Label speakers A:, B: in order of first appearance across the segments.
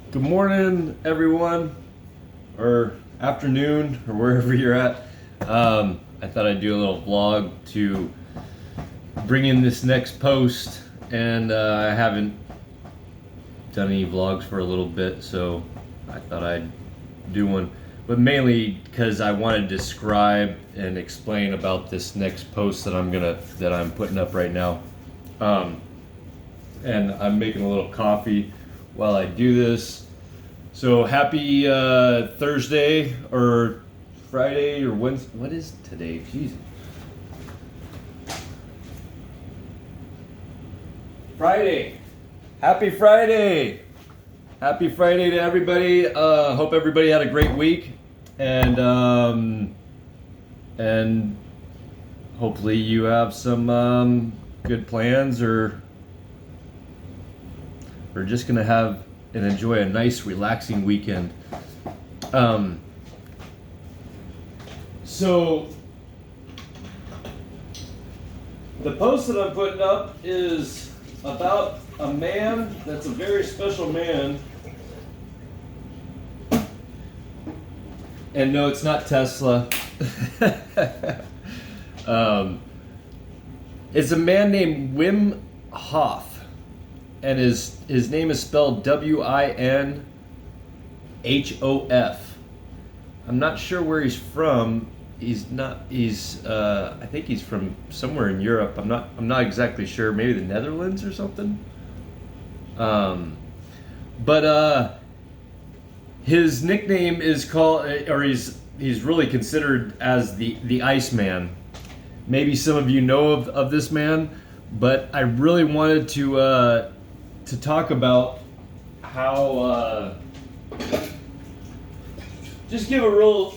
A: Good morning, everyone, or afternoon, or wherever you're at. I thought I'd do a little vlog to bring in this next post, and I haven't done any vlogs for a little bit, so I thought I'd do one. But mainly because I want to describe and explain about this next post that I'm putting up right now. And I'm making a little coffee while I do this. So happy Thursday or Friday or Wednesday. What is today? Jesus. Friday. Happy Friday. Happy Friday to everybody. Hope everybody had a great week, and hopefully you have some good plans, or just gonna have and enjoy a nice relaxing weekend. So the post that I'm putting up is about a man that's a very special man. And no, it's not Tesla. It's a man named Wim Hof. And his name is spelled WINHOF. I'm not sure where he's from. I think he's from somewhere in Europe. I'm not exactly sure. Maybe the Netherlands or something. But his nickname is called, or he's really considered as the Iceman. Maybe some of you know of this man, but I really wanted to talk about how just give a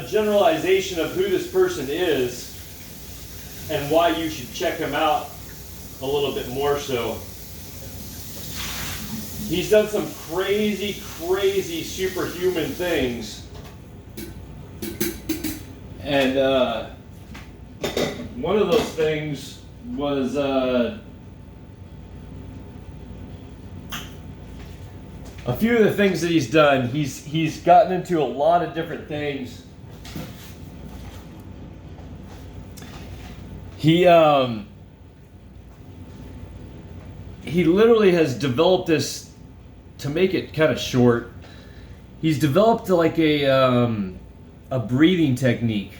A: generalization of who this person is and why you should check him out a little bit more so. He's done some crazy superhuman things, and one of those things was a few of the things that he's done. He's gotten into a lot of different things. He literally has developed this, to make it kind of short. He's developed like a breathing technique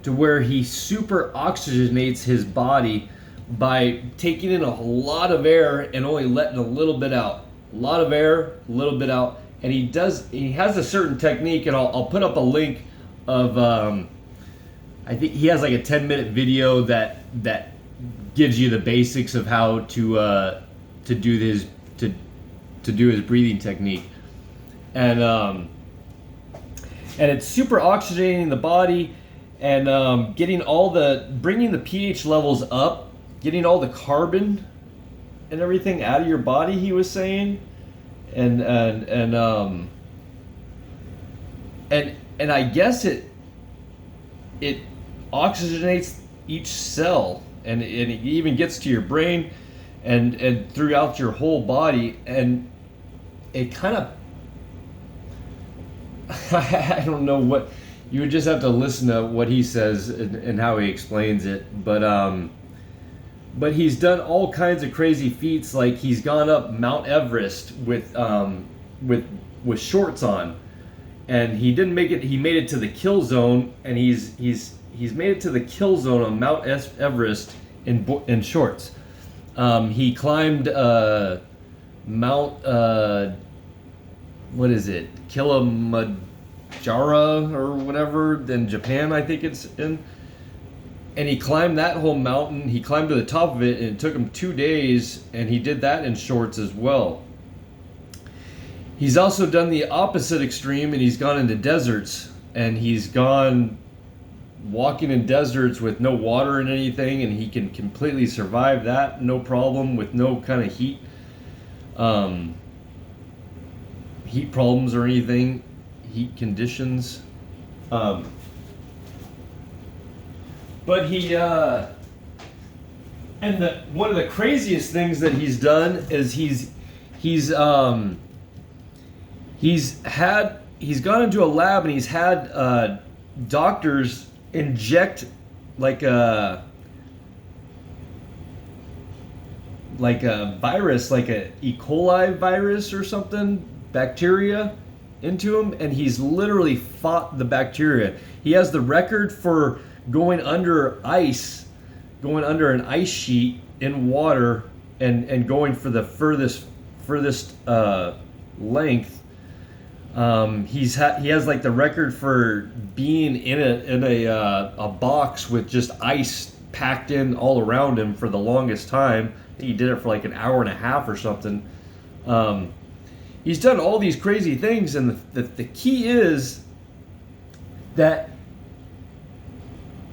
A: to where he super oxygenates his body by taking in a lot of air and only letting a little bit out. A lot of air, a little bit out, and he has a certain technique, and I'll put up a link of I think he has like a 10-minute video that gives you the basics of how to do his breathing technique, and it's super oxygenating the body, and bringing the pH levels up, getting all the carbon and everything out of your body, he was saying, and I guess it oxygenates each cell, and it even gets to your brain and throughout your whole body, and it kind of I don't know what, you would just have to listen to what he says and how he explains it, but he's done all kinds of crazy feats. Like he's gone up Mount Everest with shorts on, and he didn't make it. He made it to the kill zone, and he's made it to the kill zone on Mount Everest in shorts. He climbed Mount what is it, Kilimanjaro or whatever in Japan, I think it's in. And he climbed that whole mountain. He climbed to the top of it, and it took him 2 days, and he did that in shorts as well. He's also done the opposite extreme, and he's gone into deserts, and he's gone walking in deserts with no water and anything, and he can completely survive that, no problem, with no kind of heat problems or anything, heat conditions. But one of the craziest things that he's done is he's He's gone into a lab and he's had doctors inject like a virus, like a E. coli virus or something, bacteria, into him, and he's literally fought the bacteria. He has the record for going under an ice sheet in water and going for the furthest length. He has like the record for being in a box with just ice packed in all around him for the longest time. He did it for like an hour and a half or something. He's done all these crazy things, and the key is that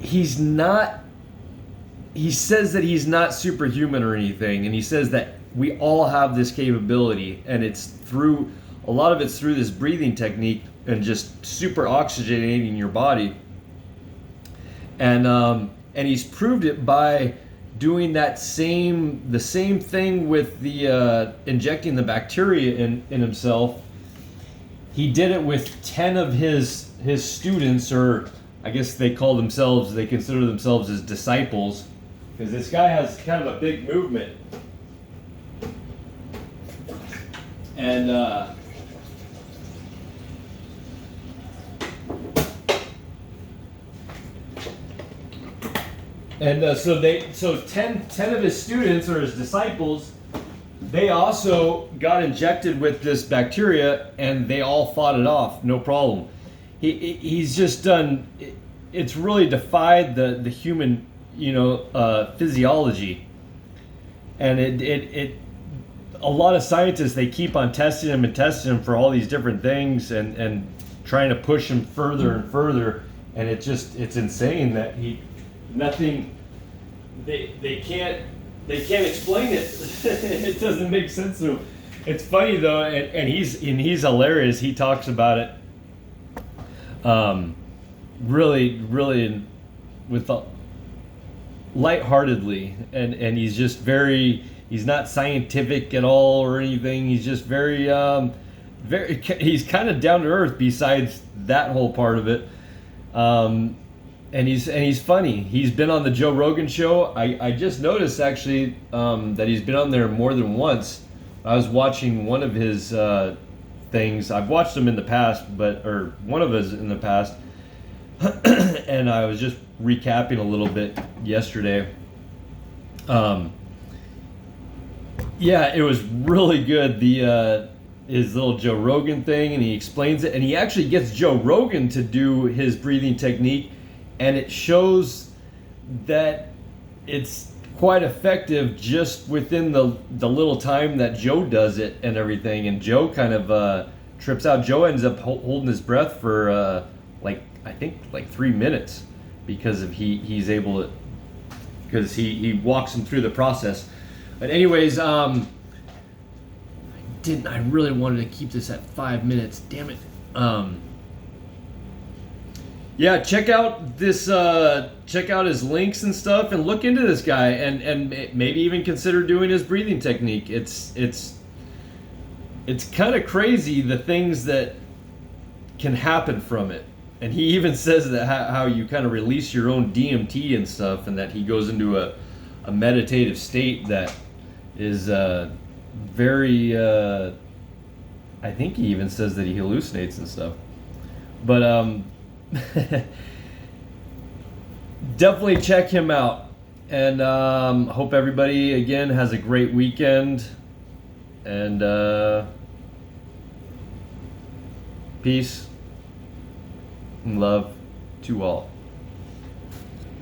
A: he says that he's not superhuman or anything, and he says that we all have this capability, and a lot of it's through this breathing technique and just super oxygenating your body. And he's proved it by doing the same thing with the injecting the bacteria in himself. He did it with 10 of his students, or I guess they consider themselves as disciples, because this guy has kind of a big movement. And so 10 of his students, or his disciples, they also got injected with this bacteria, and they all fought it off, no problem. He's just done. It's really defied the human, physiology, and it. A lot of scientists, they keep on testing him for all these different things, and trying to push him further and further, and it's insane that they can't explain it. It doesn't make sense to him. It's funny though, and he's hilarious. He talks about it really with lightheartedly, and he's just he's not scientific at all or anything. He's just he's kind of down to earth besides that whole part of it. And he's funny. He's been on the Joe Rogan show. I just noticed actually that he's been on there more than once. I was watching one of his things. I've watched him in the past, or one of his in the past, and I was just recapping a little bit yesterday. Yeah, it was really good. His little Joe Rogan thing, and he explains it, and he actually gets Joe Rogan to do his breathing technique, and it shows that it's quite effective just within the little time that Joe does it and everything. And Joe kind of trips out. Joe ends up holding his breath for I think 3 minutes because he's able to, because he walks him through the process. But anyways, I really wanted to keep this at 5 minutes. Damn it. Yeah, check out this. Check out his links and stuff, and look into this guy, and maybe even consider doing his breathing technique. It's kind of crazy the things that can happen from it. And he even says that how you kind of release your own DMT and stuff, and that he goes into a meditative state that is very. I think he even says that he hallucinates and stuff. But definitely check him out, and hope everybody again has a great weekend, and peace and love to all.